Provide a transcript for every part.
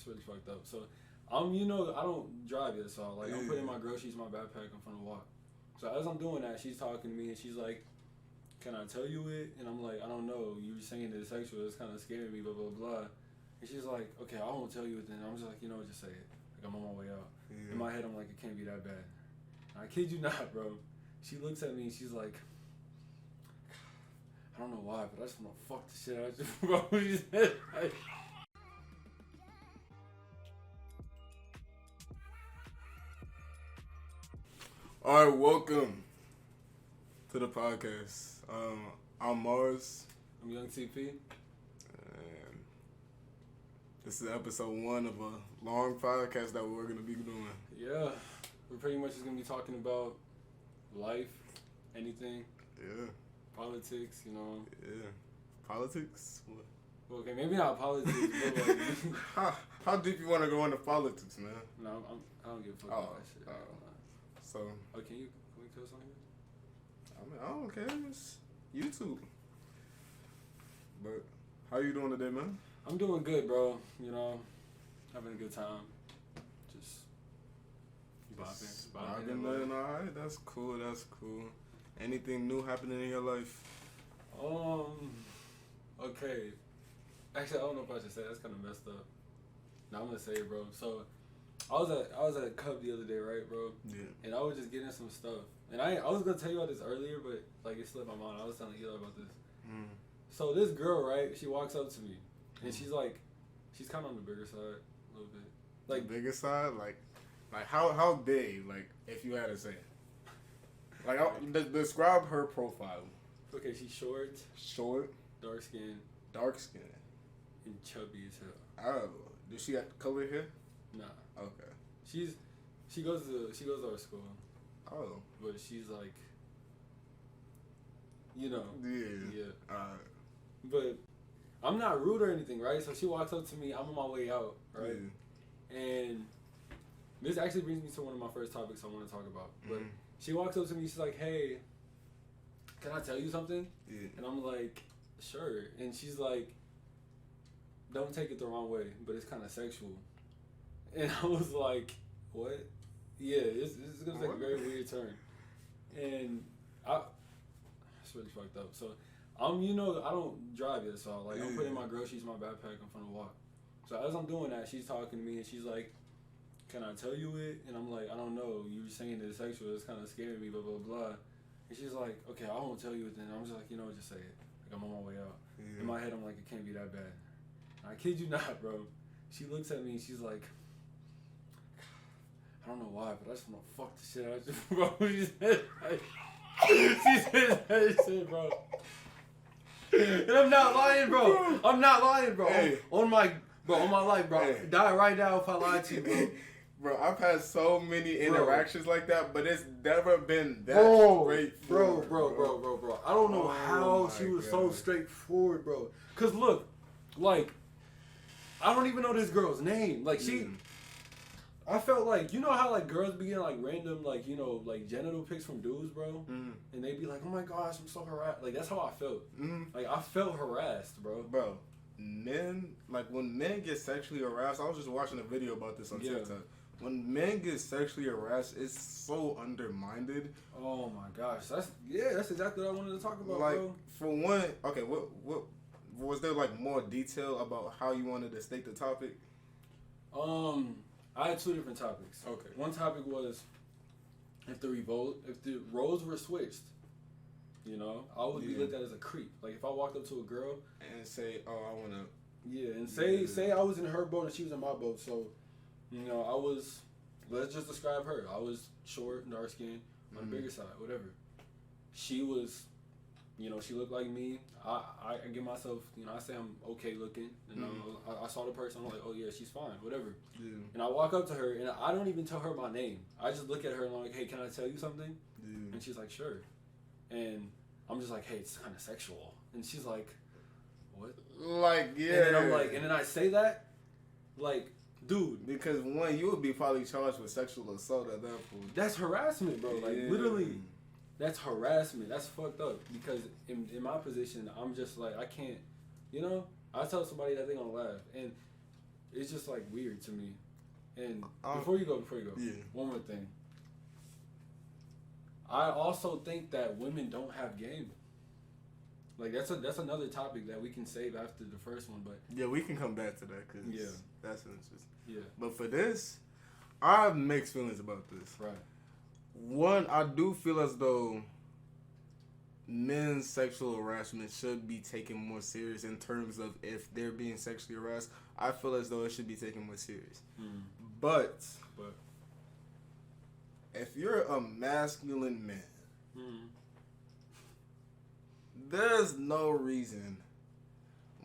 really fucked up. So, I don't drive yet, so like I'm putting my groceries in my backpack. I'm finna walk. So as I'm doing that, she's talking to me and she's like, "Can I tell you it?" And I'm like, "I don't know. You were saying it's sexual. It's kind of scaring me." Blah blah blah. And she's like, "Okay, I won't tell you it then." I'm just like, just say it. Like I'm on my way out. In my head, I'm like, it can't be that bad. And I kid you not, bro. She looks at me and she's like, I don't know why, but I just want to fuck the shit out of you, bro. She said, like, all right, welcome to the podcast. I'm Marz. I'm Young TP. And this is episode 1 of a long podcast that we're going to be doing. Yeah, we're pretty much just going to be talking about life, anything. Yeah. Politics, Yeah. Politics? What? Okay, maybe not politics, but like... how deep you want to go into politics, man? No, I don't give a fuck about that shit. So... Oh, can we cuss on here? I mean, I don't care. It's YouTube. But how you doing today, man? I'm doing good, bro. Having a good time. Just bopping. All right, that's cool. Anything new happening in your life? Okay. Actually, I don't know if I should say that. That's kind of messed up. No, I'm gonna say it, bro. So, I was at Cub the other day, right, bro? Yeah. And I was just getting some stuff, and I was gonna tell you about this earlier, but like it slipped my mind. I was telling Eli about this. So this girl, right? She walks up to me, and she's kind of on the bigger side a little bit. Like the bigger side, like how big? Like if you had to say, like describe her profile. Okay, she's short, dark skin, and chubby as hell. Oh, does she got color hair? Nah. Okay. She goes to our school. Oh. But she's like, Yeah. Yeah. Alright. But I'm not rude or anything, right? So she walks up to me. I'm on my way out, right? Yeah. And this actually brings me to one of my first topics I want to talk about. But she walks up to me. She's like, "Hey, can I tell you something?" Yeah. And I'm like, "Sure." And she's like, "Don't take it the wrong way, but it's kind of sexual." And I was like, "What?" Yeah, it's gonna take a very weird turn. And it's really fucked up. So I don't drive yet, so like I'm putting my groceries in my backpack. I'm finna walk. So as I'm doing that, she's talking to me and she's like, "Can I tell you it?" And I'm like, "I don't know. You were saying it's sexual. It's kind of scaring me." Blah blah blah. And she's like, "Okay, I won't tell you it then." I'm just like, just say it. Like I'm on my way out. In my head, I'm like, it can't be that bad. And I kid you not, bro. She looks at me and she's like, I don't know why, but I just want to fuck the shit out of you, bro. She said that shit, bro. And I'm not lying, bro. Hey. On my life, bro. Hey. Die right now if I lied to you, bro. Bro, I've had so many interactions like that, but it's never been that straightforward. Bro. I don't know how she was so straightforward, bro. Cause look, like, I don't even know this girl's name. Like I felt like, how like girls be getting like random like, like genital pics from dudes, bro? And they be like, "Oh my gosh, I'm so harassed." Like that's how I felt. Like I felt harassed, bro. Bro, men, like when men get sexually harassed, I was just watching a video about this on TikTok. When men get sexually harassed, it's so undermined. Oh my gosh. That's exactly what I wanted to talk about, like, bro. For one, okay, what was there like more detail about how you wanted to state the topic? I had 2 different topics. Okay. One topic was if the roles were switched, I would be looked at as a creep. Like if I walked up to a girl and say, "Oh, I wanna." Yeah, and say I was in her boat and she was in my boat. So, I was. Let's just describe her. I was short, dark skinned, on the bigger side, whatever. She was. She looked like me. I give myself, I say I'm okay looking. I saw the person. I'm like, oh yeah, she's fine, whatever. Yeah. And I walk up to her and I don't even tell her my name. I just look at her and I'm like, "Hey, can I tell you something?" Yeah. And she's like, "Sure." And I'm just like, "Hey, it's kind of sexual." And she's like, "What?" Like, yeah. And then I'm like, and then I say that, like, dude. Because one, you would be probably charged with sexual assault at that point. That's harassment, bro. Like, literally. That's harassment. That's fucked up. Because in my position, I'm just like, I can't, I tell somebody that they're going to laugh. And it's just like weird to me. And before you go, yeah. One more thing. I also think that women don't have game. Like that's another topic that we can save after the first one, but yeah, we can come back to that because that's interesting. Yeah. But for this, I have mixed feelings about this. Right. One, I do feel as though men's sexual harassment should be taken more serious in terms of if they're being sexually harassed. I feel as though it should be taken more serious. But if you're a masculine man, there's no reason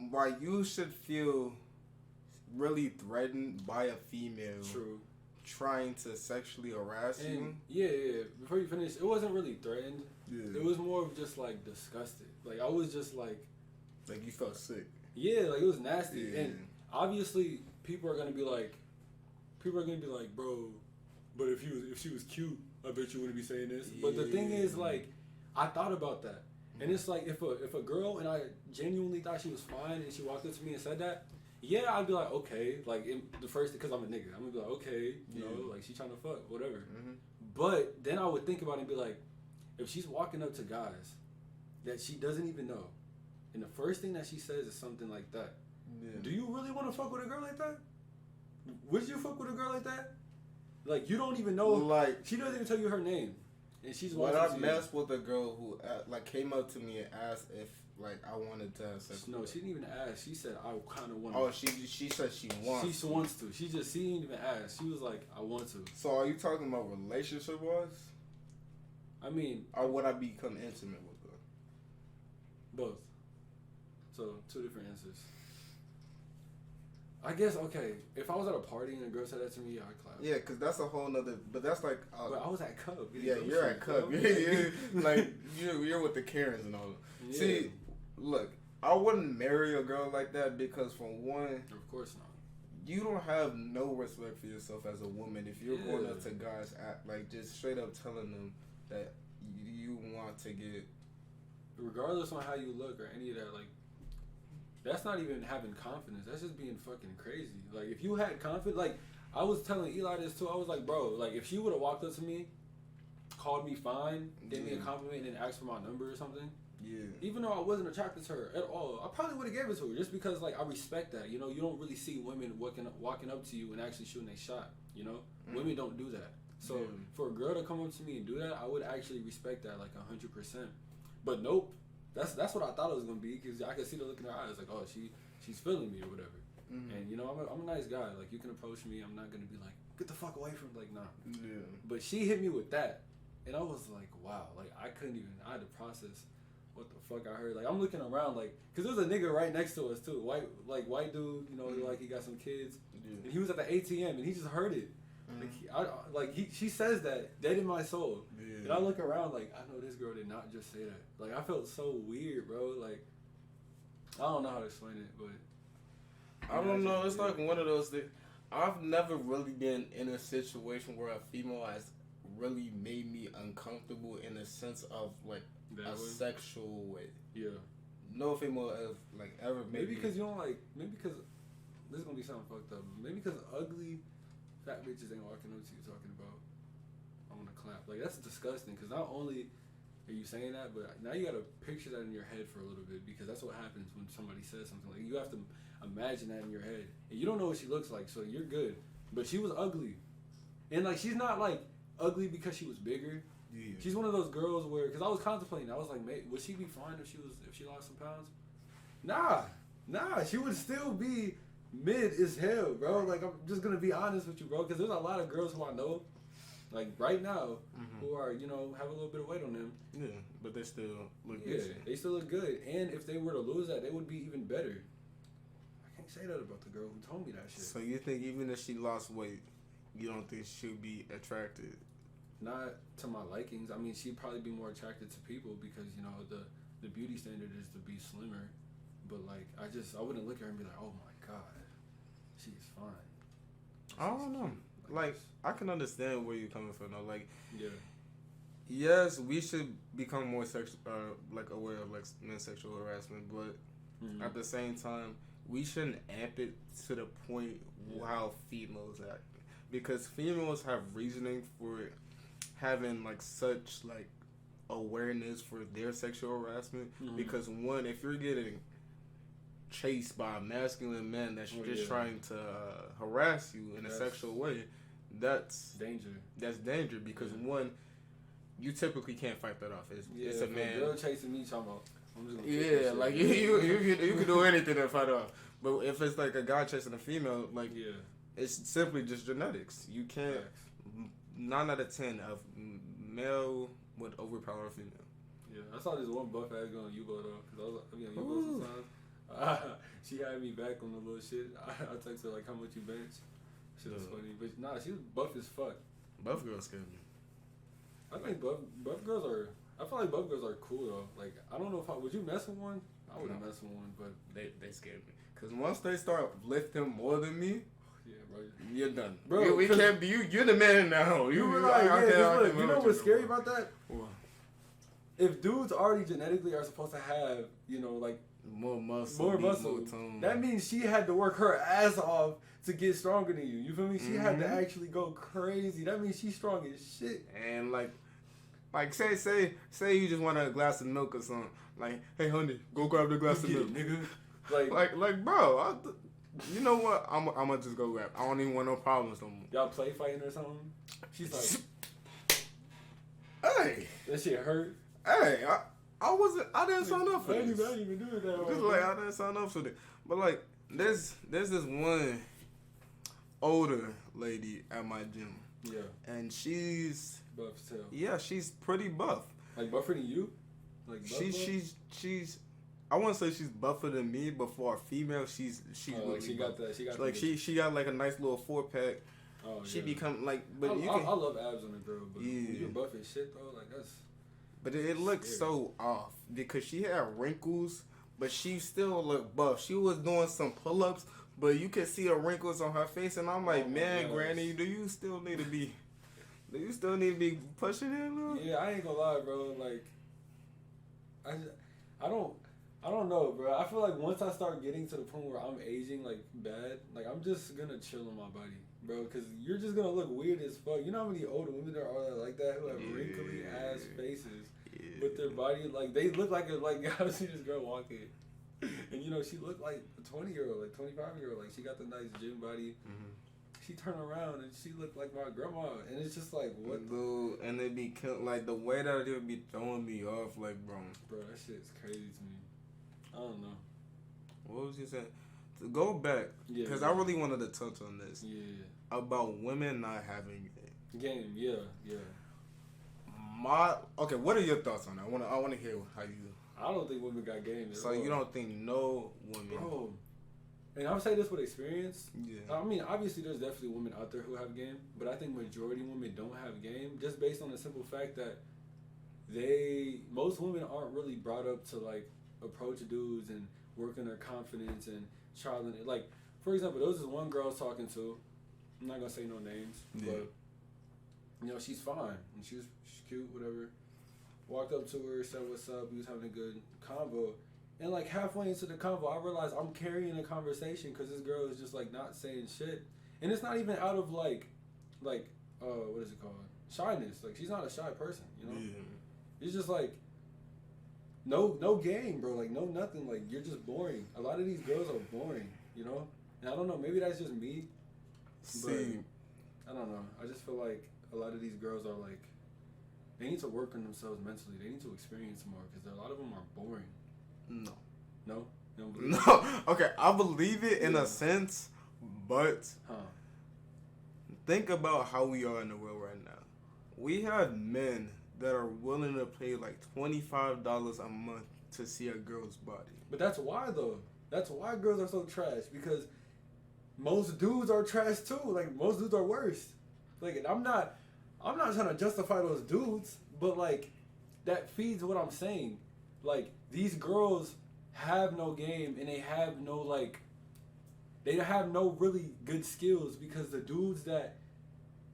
why you should feel really threatened by a female trying to sexually harass you. Yeah. Before you finish, it wasn't really threatened. Yeah. It was more of just like disgusted. Like I was just like you felt sick. Yeah, like it was nasty. Yeah. And obviously people are gonna be like, bro, but if she was cute, I bet you wouldn't be saying this. Yeah. But the thing is, like, I thought about that. And it's like if a girl and I genuinely thought she was fine and she walked up to me and said that, yeah, I'd be like, okay, like the first, because I'm a nigga, I'm gonna be like, okay, you know, like she trying to fuck, whatever. But then I would think about it and be like, if she's walking up to guys that she doesn't even know, and the first thing that she says is something like that, do you really want to fuck with a girl like that? Would you fuck with a girl like that? Like you don't even know, like she doesn't even tell you her name. And she's when I messed with a girl who like came up to me and asked if like I wanted to have sex. No, she didn't even ask. She said I kind of want. Oh, she said she wants. She wants to. She didn't even ask. She was like, I want to. So are you talking about relationship wise? I mean, or would I become intimate with her? Both. So 2 different answers. I guess, okay, if I was at a party and a girl said that to me, I'd clap. Yeah, because that's a whole nother, but that's like... but I was at Cub. Yeah, you're at Cub. You're with the Karens and all that. Yeah. See, look, I wouldn't marry a girl like that because, for one... Of course not. You don't have no respect for yourself as a woman if you're going up to guys, like, just straight up telling them that you want to get... Regardless on how you look or any of that, like... That's not even having confidence. That's just being fucking crazy. Like, if you had confidence... Like, I was telling Eli this, too. I was like, bro, like, if she would have walked up to me, called me fine, gave me a compliment, and then asked for my number or something... Yeah. Even though I wasn't attracted to her at all, I probably would have gave it to her just because, like, I respect that. You know, you don't really see women walking up to you and actually shooting a shot. You know, women don't do that. So for a girl to come up to me and do that, I would actually respect that, like, 100%. But nope, that's what I thought it was gonna be because I could see the look in her eyes, like, oh, she's feeling me or whatever. And you know, I'm a nice guy. Like, you can approach me. I'm not gonna be like, get the fuck away from, like, nah. Yeah. But she hit me with that, and I was like, wow, like I had to process. What the fuck I heard? Like, I'm looking around, like, cause there's a nigga right next to us too, white dude, you know, like he got some kids, and he was at the ATM and he just heard it. She says that dead in my soul, and I look around like I know this girl did not just say that. Like I felt so weird, bro. Like I don't know how to explain it, but I don't know. It's like one of those things. I've never really been in a situation where a female has really made me uncomfortable in a sense of like. A sexual way. Yeah. No female have like ever made maybe because you don't like because this is gonna be something fucked up. Maybe because ugly fat bitches ain't walking up to you talking about I wanna clap. Like that's disgusting because not only are you saying that, but now you gotta picture that in your head for a little bit because that's what happens when somebody says something. Like you have to imagine that in your head. And you don't know what she looks like, so you're good. But she was ugly. And like she's not like ugly because she was bigger. Yeah. She's one of those girls where, because I was contemplating, I was like, mate, would she be fine if she lost some pounds? Nah, she would still be mid as hell, bro. Like, I'm just gonna be honest with you, bro, because there's a lot of girls who I know, like right now, who are, you know, have a little bit of weight on them. Yeah, but they still look good. Yeah, they still look good, and if they were to lose that, they would be even better. I can't say that about the girl who told me that shit. So you think even if she lost weight, you don't think she'll be attracted? Not to my likings. I mean, she'd probably be more attracted to people because, you know, the beauty standard is to be slimmer. But, like, I wouldn't look at her and be like, oh, my God, she's fine. I don't know. Like, I can understand where you're coming from, though. Like, yeah. Yes, we should become more aware of, like, men's sexual harassment. But at the same time, we shouldn't amp it to the point how females act, because females have reasoning for having like such like awareness for their sexual harassment. Because one, if you're getting chased by a masculine man that's just trying to harass you in a sexual way, that's danger. That's danger because one, you typically can't fight that off. It's a man. A girl chasing me, talking about. I'm just gonna like you can do anything to fight off. But if it's like a guy chasing a female, like it's simply just genetics. You can't. 9 out of 10 of male would overpower a female. Yeah, I saw this one buff ass going U-boat off because I was like, U-boat sometimes. She had me back on the little shit. I texted her like, how much you bench? Shit was funny, but nah, she was buff as fuck. Buff girls scare me. I think buff girls are. I feel like buff girls are cool though. Like I don't know if would you mess with one? I wouldn't mess with one, but they scared me. Cause once they start lifting more than me, yeah, bro, you're done, bro. We can't be you. You're the man now. You were like, look, you know what's scary about that? What? If dudes already genetically are supposed to have, like more muscle, more tone, that means she had to work her ass off to get stronger than you. You feel me? She had to actually go crazy. That means she's strong as shit. And like say you just want a glass of milk or something. Like, hey honey, go grab the glass of milk, nigga. Like, bro, you know what? I'm gonna just go grab. I don't even want no problems no more. Y'all play fighting or something? She's like, hey, that shit hurt. Hey, I didn't sign up for this. I didn't even do it that way. Just like I didn't sign up for it. But like, there's this one older lady at my gym. Yeah. And she's buff too. Yeah, she's pretty buff. Like buffer than you? Like buff she's I wouldn't say she's buffer than me, but for a female, she's really she got that. She got like she got like a nice little 4-pack. Oh, she become like, but I love abs on a girl, but when you're buff as shit though, like that's. But it looked so off because she had wrinkles, but she still looked buff. She was doing some pull-ups, but you could see the wrinkles on her face, and I'm like, man, Granny, do you still need to be pushing it a little? Yeah, I ain't gonna lie, bro. Like, I don't know, bro. I feel like once I start getting to the point where I'm aging like bad, like I'm just gonna chill on my body, bro. Because you're just gonna look weird as fuck. You know how many older women there are like that who have wrinkly ass faces, with their body like they look like I see this girl walking, and she looked like a 20-year-old, like 25-year-old. Like she got the nice gym body. She turned around and she looked like my grandma, and it's just like what? Dude, and they be like the way that they would be throwing me off, like bro, that shit's crazy to me. I don't know. What was you saying? To go back, because I really wanted to touch on this. Yeah. About women not having game. Yeah. Okay, what are your thoughts on that? I want to hear how you. I don't think women got game. So you don't think no women? Bro, and I would say this with experience. Yeah. I mean, obviously, there's definitely women out there who have game, but I think majority of women don't have game, just based on the simple fact that most women aren't really brought up to like approach dudes and work on their confidence and trying to, like, for example, there was this one girl I was talking to. I'm not gonna say no names, but she's fine and she's cute, whatever. Walked up to her, said what's up. We was having a good convo, and like halfway into the convo, I realized I'm carrying a conversation because this girl is just like not saying shit, and it's not even out of like what is it called? Shyness. Like she's not a shy person, It's just like. No game, bro. Like, no nothing. Like, you're just boring. A lot of these girls are boring, And I don't know. Maybe that's just me. But I don't know. I just feel like a lot of these girls are like, they need to work on themselves mentally. They need to experience more because a lot of them are boring. No. No? You don't believe it? Okay, I believe it in a sense, but think about how we are in the world right now. We have men that are willing to pay like $25 a month to see a girl's body. But that's why though. That's why girls are so trash, because most dudes are trash too. Like most dudes are worse. Like, and I'm not trying to justify those dudes, but like that feeds what I'm saying. Like these girls have no game and they have no really good skills, because the dudes that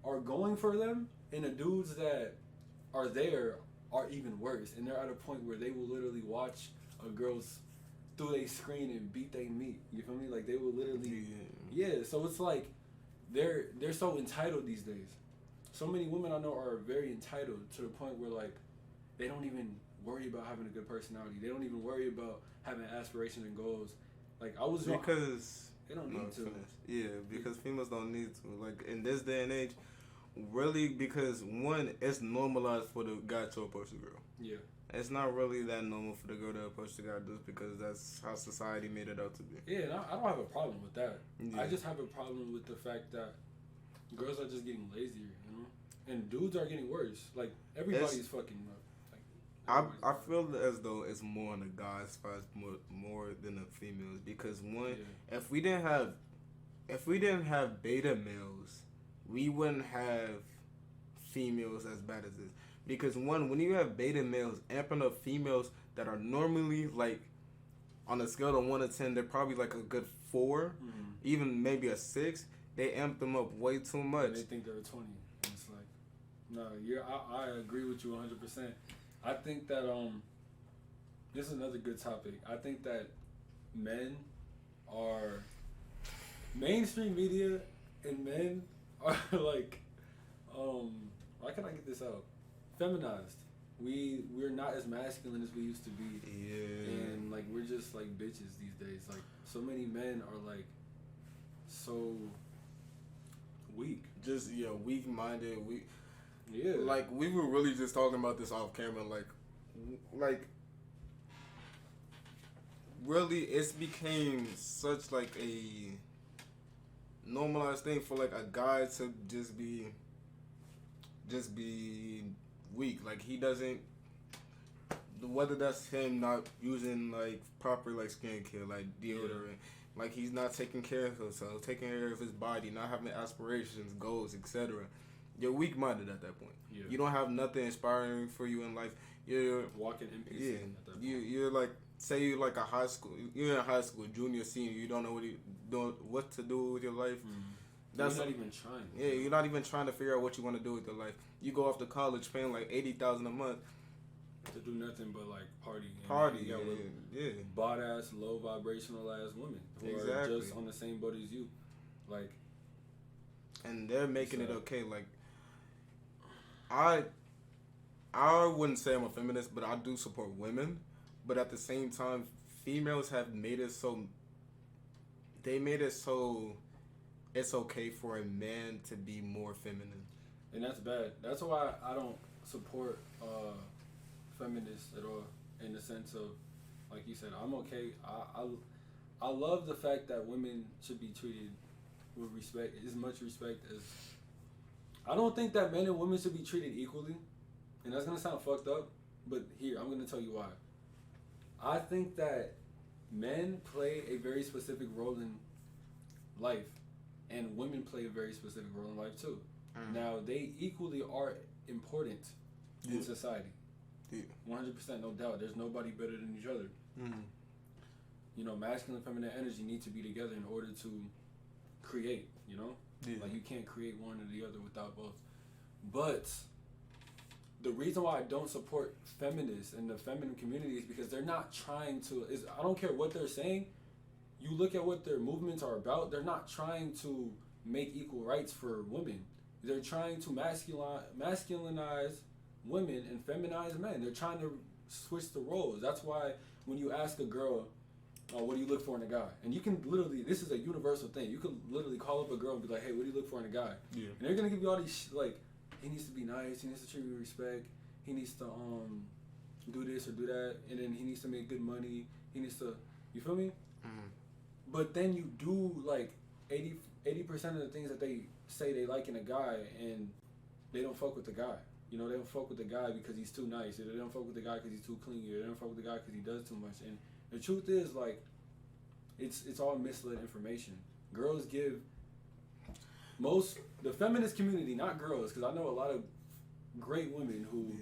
are going for them and the dudes that are there are even worse, and they're at a point where they will literally watch a girl's through their screen and beat their meat. You feel me? Like they will literally, yeah. So it's like they're so entitled these days. So many women I know are very entitled to the point where like they don't even worry about having a good personality. They don't even worry about having aspirations and goals. Like I was because they don't need to. Yeah, because females don't need to. Like in this day and age, really, because one, it's normalized for the guy to approach the girl. Yeah. It's not really that normal for the girl to approach the guy just because that's how society made it out to be. Yeah, and I don't have a problem with that. Yeah. I just have a problem with the fact that girls are just getting lazier, you know? And dudes are getting worse. Like, everybody's fucking up. I feel as though it's more on the guys' side more than the females because one, if we didn't have beta males, we wouldn't have females as bad as this. Because one, when you have beta males amping up females that are normally like on a scale of 1 to 10, they're probably like a good 4, even maybe a 6. They amp them up way too much. And they think they're a 20. And it's like, no, I agree with you 100%. I think that this is another good topic. I think that men are mainstream media and men are like why can I get this out? Feminized. We're not as masculine as we used to be. Yeah. And like we're just like bitches these days. Like so many men are like so weak. Just weak minded, Yeah. Like we were really just talking about this off camera, like really it's became such like a normalized thing for like a guy to just be weak. Like he doesn't, whether that's him not using like proper like skincare, like deodorant, like he's not taking care of himself, taking care of his body, not having aspirations, goals, etc. You're weak minded at that point. Yeah. You don't have nothing inspiring for you in life. You're walking NPC at that point. You're like, say you're like you're in high school, junior, senior, you don't know what to do with your life. That's not even trying. Yeah, you're not even trying to figure out what you want to do with your life. You go off to college paying like $80,000 a month to do nothing but like party. Yeah. Bought ass, low vibrational ass women who are just on the same boat as you, like. And they're making it okay. Like, I wouldn't say I'm a feminist, but I do support women. But at the same time, females have made it so. They made it so. It's okay for a man to be more feminine. And that's bad. That's why I don't support feminists at all, in the sense of, like you said, I'm okay. I love the fact that women should be treated with respect, as much respect as... I don't think that men and women should be treated equally. And that's going to sound fucked up, but here, I'm going to tell you why. I think that men play a very specific role in life. And women play a very specific role in life too. Now they equally are important in society. 100%, no doubt. There's nobody better than each other. You know, masculine and feminine energy need to be together in order to create. You know, like you can't create one or the other without both. But the reason why I don't support feminists and the feminine community is because they're not trying to. I don't care what they're saying. You look at what their movements are about, they're not trying to make equal rights for women. They're trying to masculinize women and feminize men. They're trying to switch the roles. That's why when you ask a girl, what do you look for in a guy? And you can literally, this is a universal thing. You can literally call up a girl and be like, hey, what do you look for in a guy? Yeah. And they're going to give you all these, like, he needs to be nice, he needs to treat you with respect, he needs to do this or do that, and then he needs to make good money, he needs to, you feel me? But then you do like 80% of the things that they say they like in a guy, and they don't fuck with the guy. You know, they don't fuck with the guy because he's too nice, or they don't fuck with the guy because he's too clean, or they don't fuck with the guy because he does too much. And the truth is, like, it's all misled information. Girls give the feminist community, not girls, because I know a lot of great women who,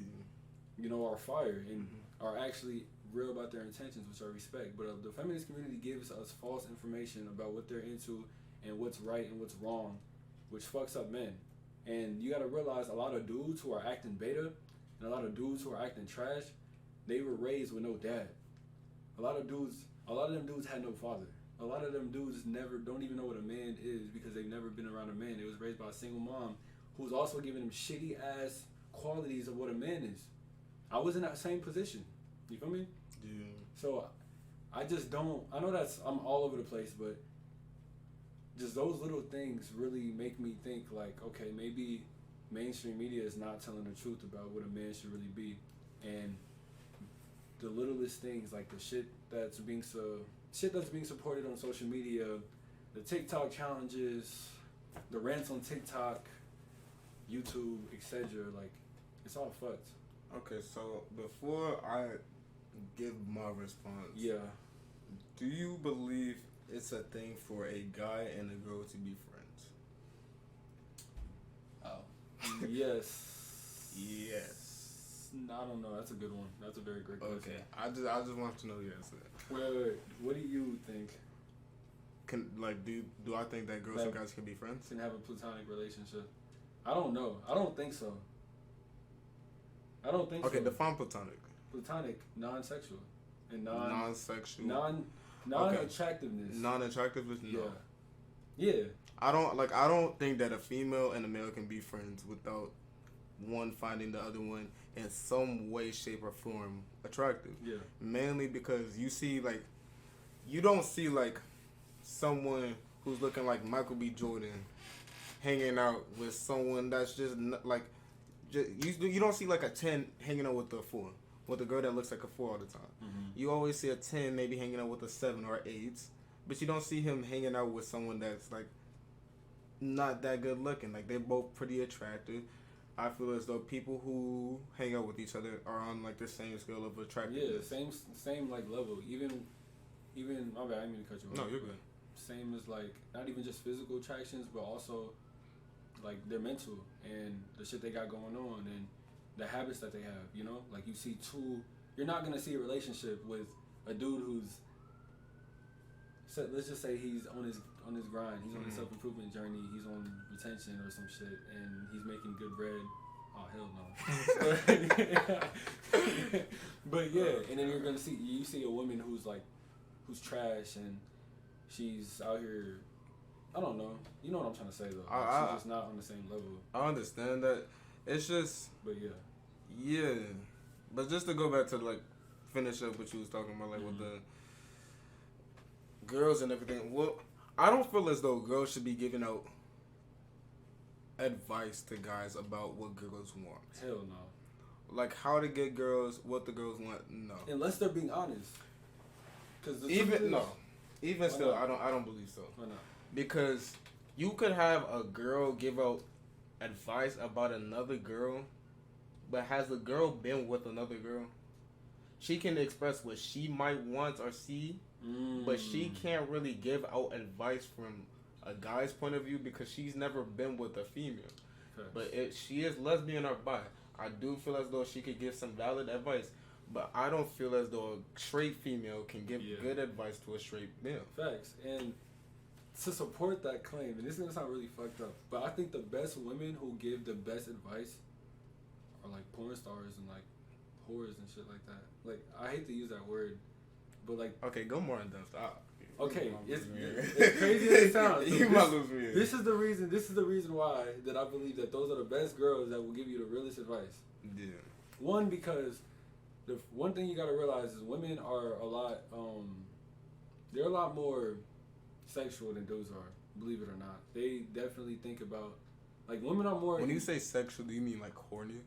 you know, are fire and are actually real about their intentions, which I respect. But the feminist community gives us false information about what they're into and what's right and what's wrong, which fucks up men. And you gotta realize a lot of dudes who are acting beta and a lot of dudes who are acting trash, they were raised with no dad. A lot of dudes a lot of them dudes had no father. A lot of them dudes don't even know what a man is because they've never been around a man. They was raised by a single mom who's also giving them shitty ass qualities of what a man is. I was in that same position. You feel me? Yeah. So I just don't. I know I'm all over the place, but just those little things really make me think like, okay, maybe mainstream media is not telling the truth about what a man should really be, and the littlest things like the shit that's being supported on social media, the TikTok challenges, the rants on TikTok, YouTube, etc. Like, it's all fucked. Okay, so before I give my response, do you believe it's a thing for a guy and a girl to be friends? Oh, yes. Yes. I don't know. That's a good one. That's a very great question. Okay, I just want to know the answer. Wait. What do you think? Do I think that girls and guys can be friends? Can have a platonic relationship? I don't know. I don't think so. I don't think so. Okay, define platonic. Platonic, non-sexual, and non-sexual, non-attractiveness. Non-attractiveness, no. Yeah. I don't think that a female and a male can be friends without one finding the other one in some way, shape, or form attractive. Yeah. Mainly because you don't see like someone who's looking like Michael B. Jordan hanging out with someone that's just like. You don't see like a 10 hanging out with a 4, with a girl that looks like a 4 all the time. Mm-hmm. You always see a 10 maybe hanging out with a 7 or 8, but you don't see him hanging out with someone that's like not that good looking. Like, they're both pretty attractive. I feel as though people who hang out with each other are on like the same scale of attractiveness. Yeah, same like level. Even my bad, I didn't mean to cut you off. No, you're good. Same as like not even just physical attractions, but also like their mental and the shit they got going on and the habits that they have, you know? Like, you see you're not gonna see a relationship with a dude who's, let's just say he's on his grind, he's on his self-improvement journey, he's on retention or some shit, and he's making good bread. Oh, hell no. But yeah, and then you see a woman who's trash and she's out here, I don't know. You know what I'm trying to say, though. She's just not on the same level. I understand that. It's just... But yeah. Yeah. But just to go back to, like, finish up what you was talking about, like, with the girls and everything. Well, I don't feel as though girls should be giving out advice to guys about what girls want. Hell no. Like, how to get girls, what the girls want, no. Unless they're being honest. Even still, I don't believe so. Why not? Because you could have a girl give out advice about another girl, but has the girl been with another girl? She can express what she might want or see, but she can't really give out advice from a guy's point of view because she's never been with a female. Okay. But if she is lesbian or bi, I do feel as though she could give some valid advice. But I don't feel as though a straight female can give good advice to a straight male. Facts. And to support that claim, and this is going to sound really fucked up, but I think the best women who give the best advice are like porn stars and like whores and shit like that. Like, I hate to use that word, but like... Okay, go more in depth. Okay, it's crazy as it sounds. You might lose me. This is the reason why that I believe that those are the best girls that will give you the realest advice. Yeah. One, because the one thing you got to realize is women are they're a lot more sexual than dudes are, believe it or not. They definitely think about, like, women are more... When you say sexual, do you mean like horny?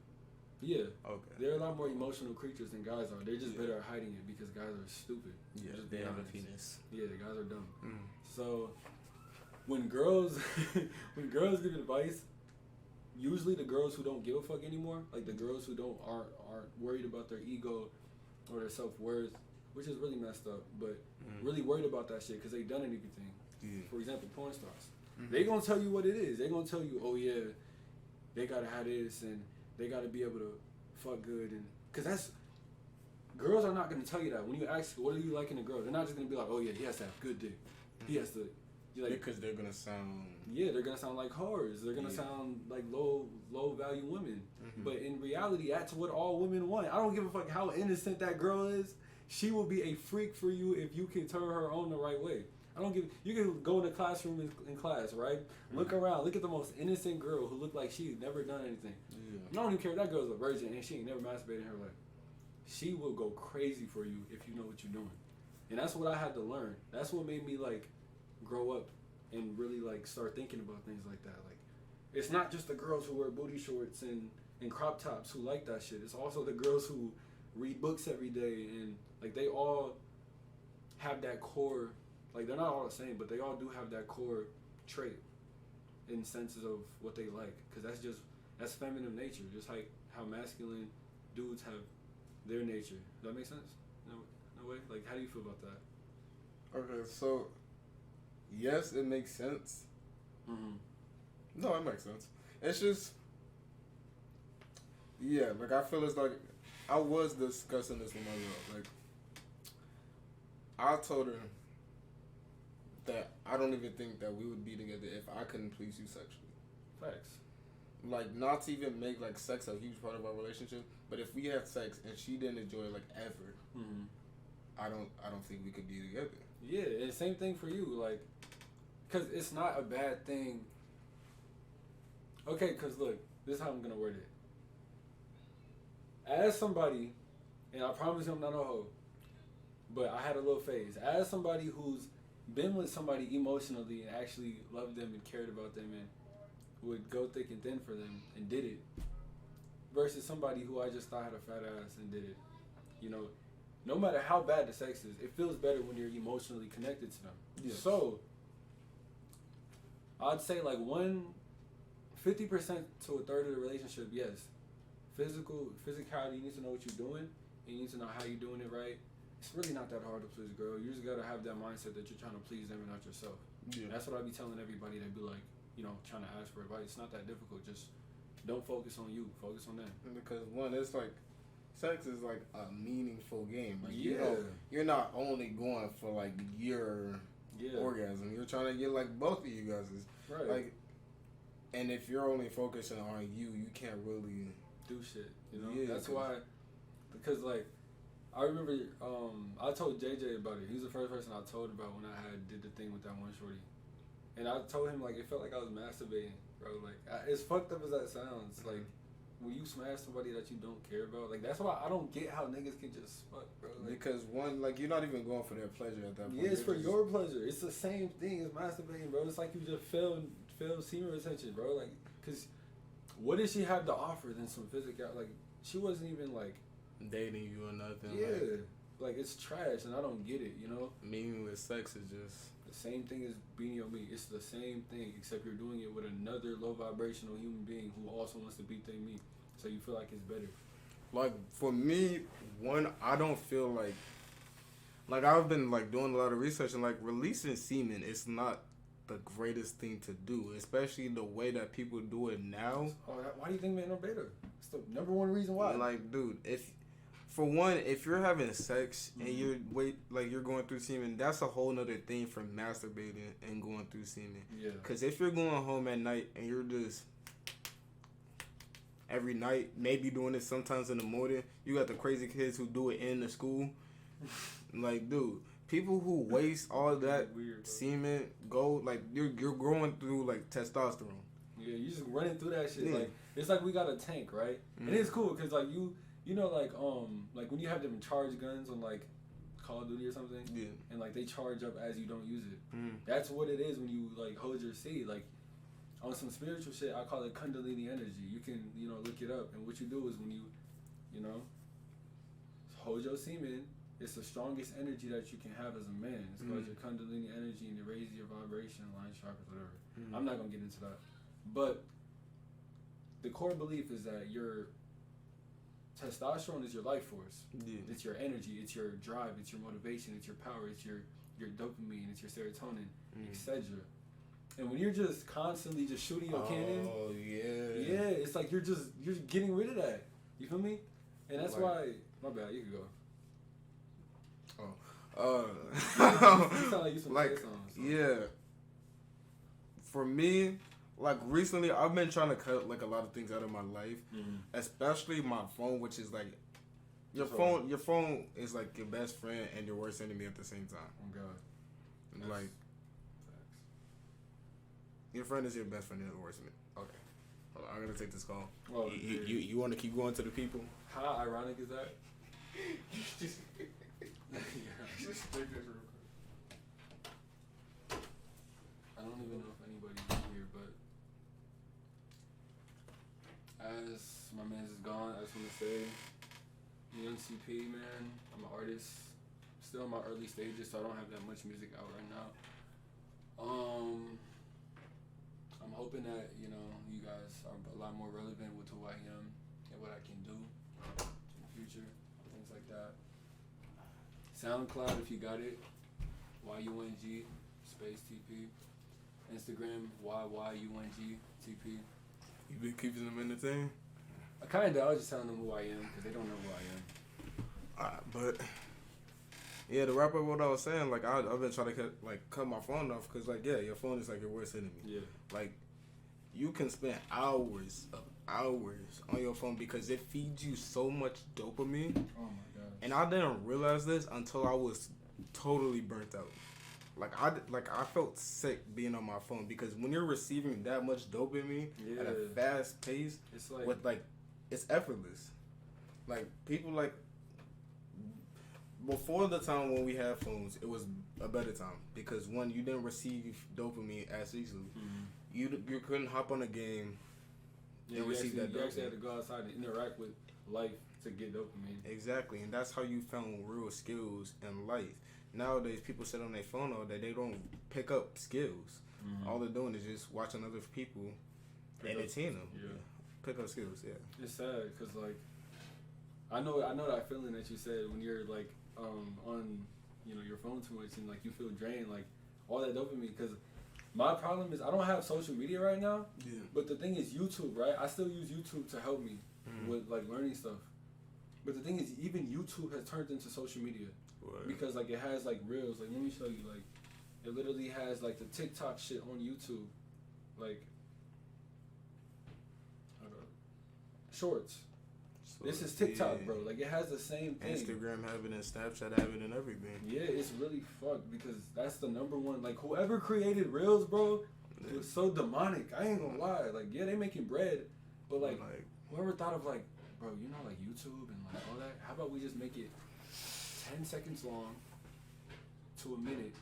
Yeah. Okay. They're a lot more emotional creatures than guys are. They're just better at hiding it because guys are stupid. Yeah, they have a penis. Yeah, the guys are dumb. So when girls give advice, usually the girls who don't give a fuck anymore, like the girls who aren't worried about their ego or their self-worth, which is really messed up, but really worried about that shit because they done anything. Yeah. For example, porn stars. They gonna tell you what it is. They gonna tell you, oh yeah, they gotta have this and they gotta be able to fuck good, and because that's, girls are not gonna tell you that. When you ask, what do you like in a girl, they're not just gonna be like, oh yeah, he has to have good dick. He has to. Like, because they're gonna sound. Yeah, they're gonna sound like whores. They're gonna sound like low value women. But in reality, that's what all women want. I don't give a fuck how innocent that girl is. she will be a freak for you if you can turn her on the right way. You can go in the classroom in class, right? Look around, look at the most innocent girl who looked like she's never done anything. I don't even care if that girl's a virgin and she ain't never masturbated in her life. She will go crazy for you if you know what you're doing. And that's what I had to learn. That's what made me like grow up and really like start thinking about things like that. Like, it's not just the girls who wear booty shorts and crop tops who like that shit. It's also the girls who read books every day, and like they all have that core. Like, they're not all the same, but they all do have that core trait in senses of what they like. Because that's feminine nature. Just like how masculine dudes have their nature. Does that make sense? No way? Like, how do you feel about that? Okay, so, yes, it makes sense. Mm-hmm. No, it makes sense. It's just, yeah, like, I feel it's like, I was discussing this with my girl. Like, I told her that I don't even think that we would be together if I couldn't please you sexually. Facts. Like, not to even make like sex a huge part of our relationship, but if we had sex and she didn't enjoy it like ever, I don't think we could be together. Yeah, and same thing for you, like, cause it's not a bad thing. Okay, cause look, this is how I'm gonna word it. As somebody, and I promise you I'm not a hoe, but I had a little phase. As somebody who's been with somebody emotionally and actually loved them and cared about them and would go thick and thin for them and did it, versus somebody who I just thought had a fat ass and did it. You know, no matter how bad the sex is, it feels better when you're emotionally connected to them. Yes. So, I'd say like 50% to a third of the relationship, yes. Physicality, you need to know what you're doing, and you need to know how you're doing it right. It's really not that hard to please a girl. You just gotta have that mindset that you're trying to please them and not yourself. Yeah. That's what I be telling everybody that be like, you know, trying to ask for advice. It's not that difficult. Just don't focus on you. Focus on them. Because one, it's like, sex is like a meaningful game. Like, you know, you're not only going for like your orgasm. You're trying to get like both of you guys. Right. Like, and if you're only focusing on you can't really do shit. You know. Yeah, that's why. Because like, I remember I told JJ about it. He was the first person I told about when I did the thing with that one shorty. And I told him, like, it felt like I was masturbating, bro. Like, as fucked up as that sounds, like, when you smash somebody that you don't care about, like, that's why I don't get how niggas can just fuck, bro. Like, because, one, like, you're not even going for their pleasure at that point. Yeah, it's for your pleasure. It's the same thing as masturbating, bro. It's like you just failed semen retention, bro. Like, because what did she have to offer than some physical? Like, she wasn't even, like, dating you or nothing. Yeah. Like, it's trash, and I don't get it, you know? Meaningless sex is just the same thing as being your meat. It's the same thing, except you're doing it with another low vibrational human being who also wants to beat their meat. So you feel like it's better. Like, for me, one, I don't feel like I've been like doing a lot of research, and like releasing semen is not the greatest thing to do, especially the way that people do it now. Why do you think men are better? It's the number one reason why. Like, dude, if you're having sex and you're going through semen, that's a whole nother thing from masturbating and going through semen. Yeah. Because if you're going home at night and you're just every night, maybe doing it sometimes in the morning, you got the crazy kids who do it in the school. Like, dude, people who waste all that semen like you're going through like testosterone. Yeah, you just running through that shit. Yeah. Like, it's like we got a tank, right? Mm-hmm. And it's cool because like you know, like when you have them charge guns on like Call of Duty or something, and like they charge up as you don't use it. That's what it is when you like hold your seed. Like on some spiritual shit, I call it Kundalini energy. You can look it up, and what you do is when you hold your semen, it's the strongest energy that you can have as a man. It's called your Kundalini energy, and it raises your vibration, line chakras, whatever. I'm not gonna get into that, but the core belief is that your testosterone is your life force. Yeah. It's your energy. It's your drive. It's your motivation. It's your power. It's your dopamine. It's your serotonin, etc. And when you're just constantly just shooting your cannon, it's like you're getting rid of that. You feel me? And that's why. My bad. You can go. You sound like you some songs. So. Yeah. For me, like recently, I've been trying to cut like a lot of things out of my life, especially my phone, which is like Your phone is like your best friend and your worst enemy at the same time. Oh God. Like, your friend is your best friend and your worst enemy. Okay. Hold on, I'm gonna take this call. Oh, you want to keep going to the people? How ironic is that? Just take this real quick. I don't even know if anybody's here, but as my man's is gone, I just want to say, Young CP, man, I'm an artist, still in my early stages, so I don't have that much music out right now. I'm hoping that, you know, you guys are a lot more relevant with who I am and what I can do in the future, things like that. SoundCloud, if you got it, YUNG space TP. Instagram, YYUNG-TP. You been keeping them in the thing? I kinda. I was just telling them who I am because they don't know who I am. But yeah, to wrap up what I was saying, like I've been trying to cut my phone off because like your phone is like your worst enemy. Yeah. Like you can spend hours on your phone because it feeds you so much dopamine. Oh my God. And I didn't realize this until I was totally burnt out. I felt sick being on my phone because when you're receiving that much dopamine at a fast pace, it's like it's effortless. Like people like before the time when we had phones, it was a better time because one, you didn't receive dopamine as easily. Mm-hmm. You couldn't hop on a game and receive that dopamine. You actually had to go outside and interact with life to get dopamine. Exactly, and that's how you found real skills in life. Nowadays, people sit on their phone all day. They don't pick up skills. Mm-hmm. All they're doing is just watching other people entertain them. Yeah. Pick up skills, yeah. It's sad because, like, I know that feeling that you said when you're, like, on, you know, your phone too much and, like, you feel drained, like, all that dopamine. Because my problem is I don't have social media right now. Yeah. But the thing is YouTube, right? I still use YouTube to help me with, like, learning stuff. But the thing is, even YouTube has turned into social media. What? Because, like, it has, like, reels. Like, let me show you. Like, it literally has, like, the TikTok shit on YouTube. Like, shorts. So this is TikTok, bro. Like, it has the same thing. Instagram have it and Snapchat have it and everything. Yeah, it's really fucked because that's the number one. Like, whoever created reels, bro, it was so demonic. I ain't gonna lie. Like, yeah, they making bread. But, like, whoever thought of, like, bro, you know, like, YouTube and, like, all that? How about we just make it 10 seconds long to a minute,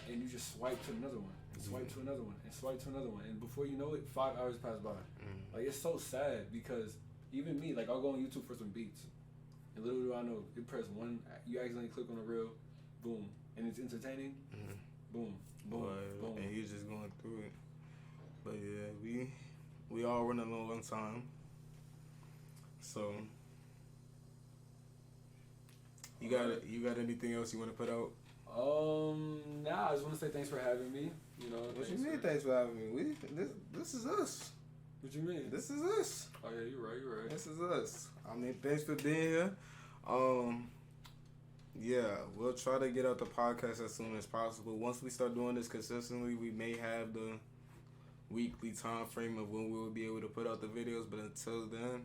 and you just swipe to another one, and swipe to another one, and swipe to another one, and before you know it, 5 hours pass by. Like, it's so sad because even me, like, I'll go on YouTube for some beats, and little do I know, you press one, you accidentally click on a reel, boom, and it's entertaining, boom, boom, boom, and you're just going through it. But yeah, we all running low on time, so. You got anything else you want to put out? Nah, I just want to say thanks for having me. You know, what you mean thanks for having me? This is us. What you mean? This is us. Oh yeah, you're right. This is us. I mean, thanks for being here. Yeah, we'll try to get out the podcast as soon as possible. Once we start doing this consistently, we may have the weekly time frame of when we will be able to put out the videos, but until then,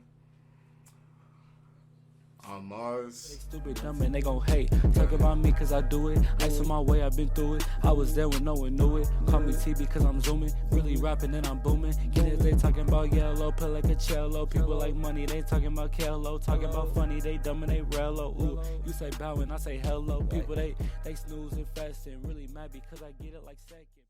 I'm Marz. They stupid, dumb, and they gon' hate. Talk about me cause I do it. Ice on my way, I've been through it. I was there when no one knew it. Call me T because I'm zooming. Really rapping and I'm booming. Get it, they talking about yellow. Put like a cello. People like money, they talking about Kello. Talking about funny, they dumb and they rello. Ooh, you say bow and I say hello. People, they snoozing fast and really mad because I get it like second.